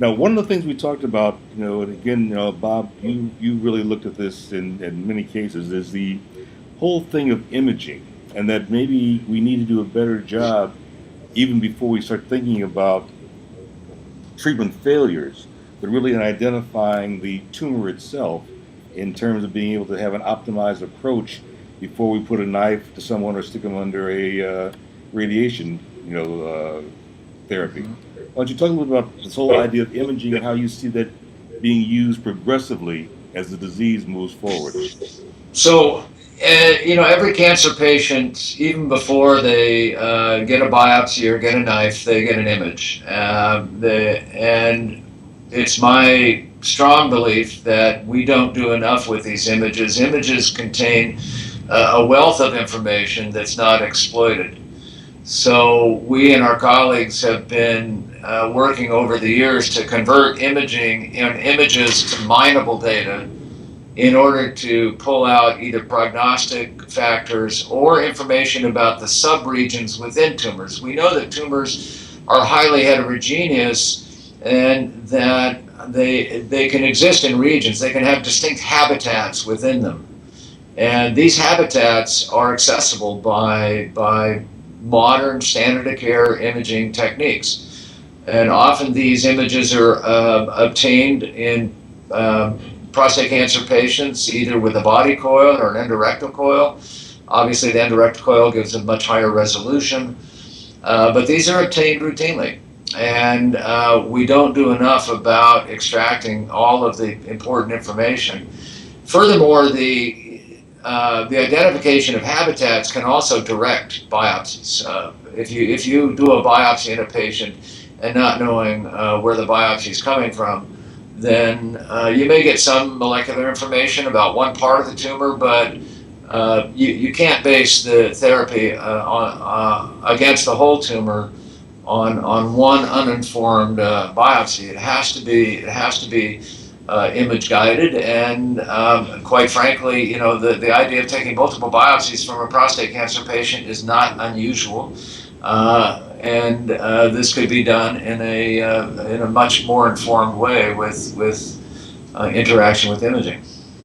Now, one of the things we talked about, and again, Bob, you really looked at this in many cases, is the whole thing of imaging, and that maybe we need to do a better job even before we start thinking about treatment failures, but really in identifying the tumor itself in terms of being able to have an optimized approach before we put a knife to someone or stick them under a radiation, therapy. Why don't you talk a little bit about this whole idea of imaging and how you see that being used progressively as the disease moves forward? So, every cancer patient, even before they get a biopsy or get a knife, they get an image. And it's my strong belief that we don't do enough with these images. Images contain a wealth of information that's not exploited. So we and our colleagues have been working over the years to convert imaging and images to mineable data in order to pull out either prognostic factors or information about the subregions within tumors. We know that tumors are highly heterogeneous and that they can exist in regions. They can have distinct habitats within them. And these habitats are accessible by modern standard of care imaging techniques. And often these images are obtained in prostate cancer patients either with a body coil or an endorectal coil. Obviously, the endorectal coil gives a much higher resolution, but these are obtained routinely. And we don't do enough about extracting all of the important information. Furthermore, the identification of habitats can also direct biopsies. If you do a biopsy in a patient and not knowing where the biopsy is coming from, then you may get some molecular information about one part of the tumor, but you can't base the therapy against the whole tumor on one uninformed biopsy. It has to be image guided, and quite frankly, the idea of taking multiple biopsies from a prostate cancer patient is not unusual. And this could be done in a much more informed way with interaction with imaging.